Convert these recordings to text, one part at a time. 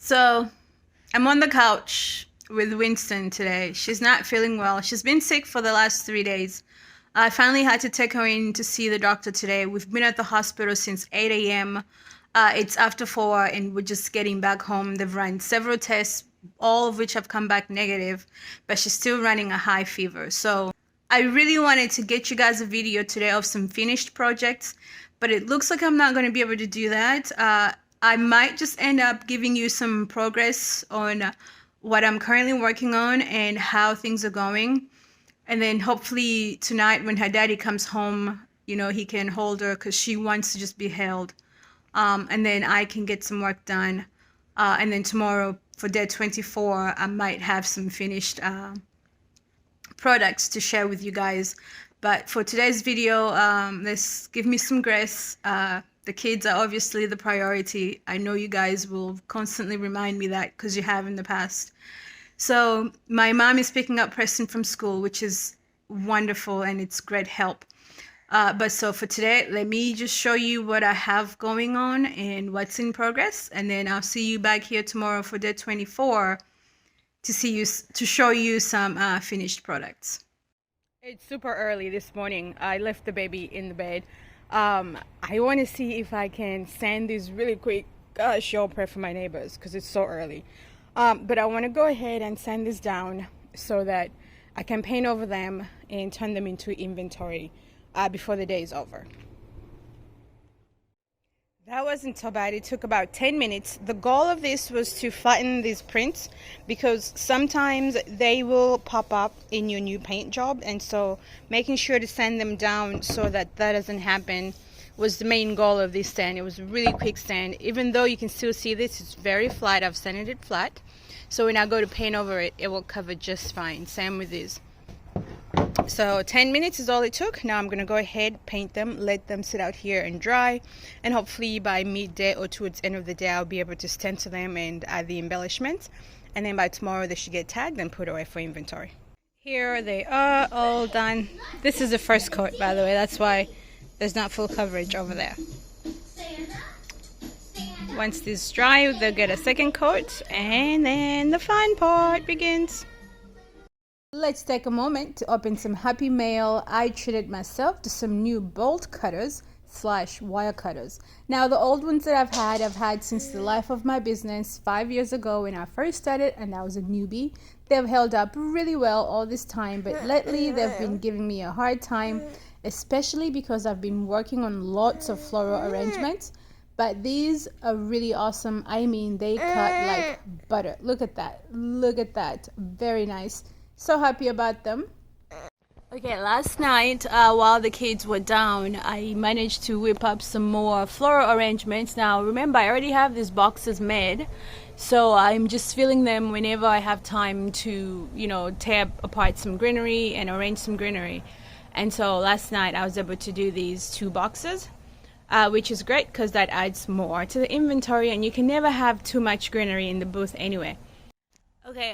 So I'm on the couch with Winston today. She's not feeling well. She's been sick for the last 3 days. I finally had to take her in to see the doctor today. We've been at the hospital since 8 a.m. It's after 4 and we're just getting back home. They've run several tests, all of which have come back negative, but she's still running a high fever. So I really wanted to get you guys a video today of some finished projects, but it looks like I'm not going to be able to do that. I might just end up giving you some progress on what I'm currently working on and how things are going. And then hopefully tonight when her daddy comes home, he can hold her because she wants to just be held. And then I can get some work done. And then tomorrow for day 24, I might have some finished products to share with you guys. But for today's video, let's give me some grace. The kids are obviously the priority. I know you guys will constantly remind me that because you have in the past. So my mom is picking up Preston from school, which is wonderful and it's great help. But so for today, let me just show you what I have going on and what's in progress. And then I'll see you back here tomorrow for day 24 to show you some finished products. It's super early this morning. I left the baby in the bed. I want to see if I can sand this really quick. Show prep for my neighbors because it's so early. But I want to go ahead and sand this down so that I can paint over them and turn them into inventory before the day is over. That wasn't so bad. It took about 10 minutes. The goal of this was to flatten these prints because sometimes they will pop up in your new paint job, and so making sure to sand them down so that doesn't happen was the main goal of this sand. It was a really quick sand. Even though you can still see this, it's very flat. I've sanded it flat. So when I go to paint over it, it will cover just fine. Same with this. So 10 minutes is all it took. Now I'm going to go ahead, paint them, let them sit out here and dry. And hopefully by midday or towards the end of the day, I'll be able to stencil them and add the embellishments. And then by tomorrow, they should get tagged and put away for inventory. Here they are, all done. This is the first coat, by the way. That's why there's not full coverage over there. Once this dry, they'll get a second coat, and then the fun part begins. Let's take a moment to open some happy mail. I treated myself to some new bolt cutters / wire cutters. Now the old ones that I've had since the life of my business 5 years ago when I first started and I was a newbie. They've held up really well all this time, but lately they've been giving me a hard time, especially because I've been working on lots of floral arrangements. But these are really awesome. I mean, they cut like butter. Look at that. Look at that. Very nice. So happy about them. Okay, last night while the kids were down, I managed to whip up some more floral arrangements. Now remember, I already have these boxes made, so I'm just filling them whenever I have time to, tear apart some greenery and arrange some greenery. And so last night I was able to do these 2 boxes, which is great because that adds more to the inventory, and you can never have too much greenery in the booth anyway. Okay,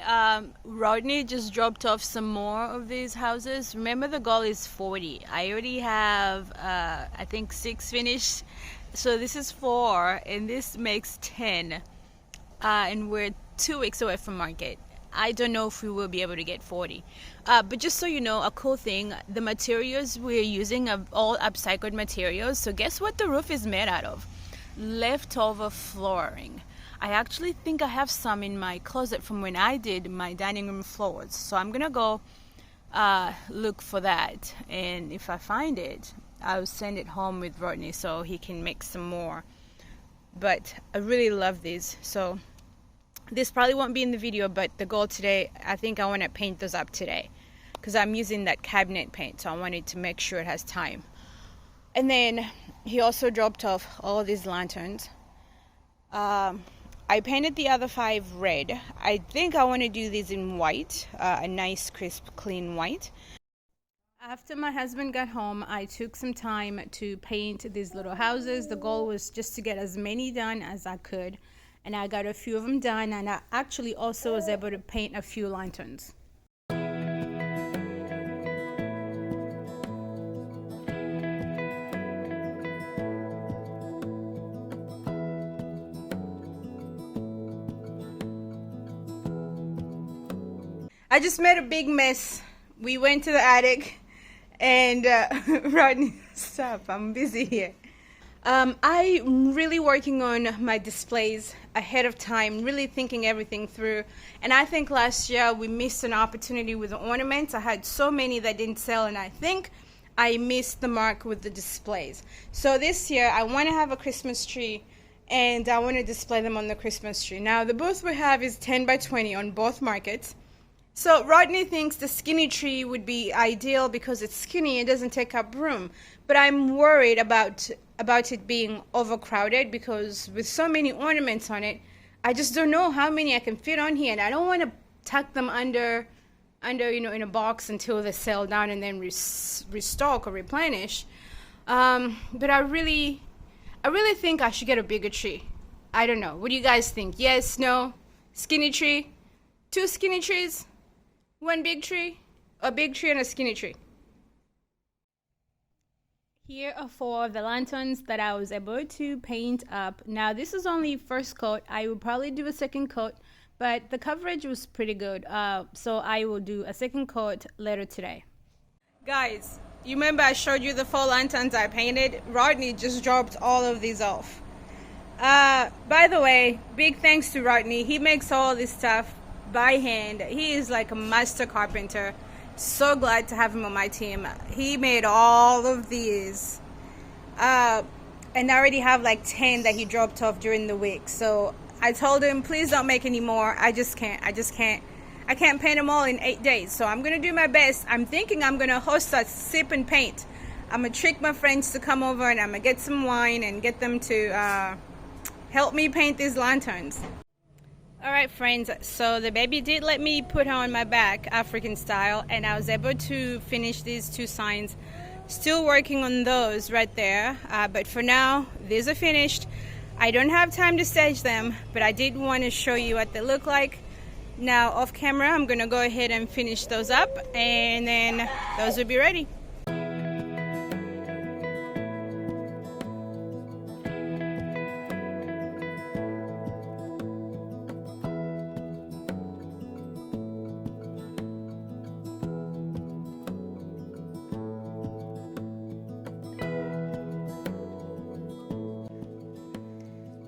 Rodney just dropped off some more of these houses. Remember, the goal is 40. I already have, I think 6 finished. So this is 4, and this makes 10. And we're 2 weeks away from market. I don't know if we will be able to get 40. But just so you know, a cool thing, the materials we're using are all upcycled materials. So guess what the roof is made out of? Leftover flooring. I actually think I have some in my closet from when I did my dining room floors. So I'm going to go look for that. And if I find it, I'll send it home with Rodney so he can make some more. But I really love these. So this probably won't be in the video, but the goal today, I think I want to paint those up today because I'm using that cabinet paint. So I wanted to make sure it has time. And then he also dropped off all these lanterns. I painted the other 5 red. I think I want to do these in white, a nice crisp clean white. After my husband got home, I took some time to paint these little houses. The goal was just to get as many done as I could, and I got a few of them done, and I actually also was able to paint a few lanterns. I just made a big mess. We went to the attic and Rodney, stop, I'm busy here. I'm really working on my displays ahead of time, really thinking everything through. And I think last year we missed an opportunity with the ornaments. I had so many that didn't sell, and I think I missed the mark with the displays. So this year I want to have a Christmas tree, and I want to display them on the Christmas tree. Now the booth we have is 10 by 20 on both markets. So Rodney thinks the skinny tree would be ideal because it's skinny and doesn't take up room. But I'm worried about it being overcrowded, because with so many ornaments on it, I just don't know how many I can fit on here, and I don't want to tuck them under in a box until they sell down and then restock or replenish. But I really think I should get a bigger tree. I don't know. What do you guys think? Yes, no, skinny tree, 2 skinny trees, 1 big tree, a big tree and a skinny tree. Here are 4 of the lanterns that I was able to paint up. Now this is only first coat. I will probably do a second coat, but the coverage was pretty good. So I will do a second coat later today. Guys, you remember I showed you the 4 lanterns I painted? Rodney just dropped all of these off. By the way, big thanks to Rodney. He makes all this stuff by hand. He is like a master carpenter. So glad to have him on my team. He made all of these, and I already have like 10 that he dropped off during the week. So I told him, please don't make any more. I can't paint them all in 8 days. So I'm gonna do my best. I'm thinking I'm gonna host a sip and paint. I'm gonna trick my friends to come over, and I'm gonna get some wine and get them to help me paint these lanterns. Alright friends, so the baby did let me put her on my back, African style, and I was able to finish these 2 signs. Still working on those right there, but for now, these are finished. I don't have time to stage them, but I did want to show you what they look like. Now off camera, I'm going to go ahead and finish those up, and then those will be ready.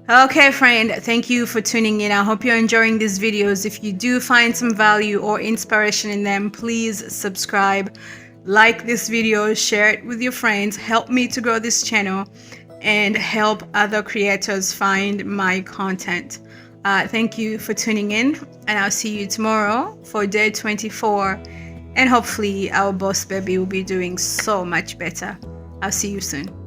Okay friend, thank you for tuning in. I hope you're enjoying these videos. If you do find some value or inspiration in them, please subscribe, like this video, share it with your friends, help me to grow this channel and help other creators find my content. Thank you for tuning in, and I'll see you tomorrow for day 24, and hopefully our boss baby will be doing so much better. I'll see you soon.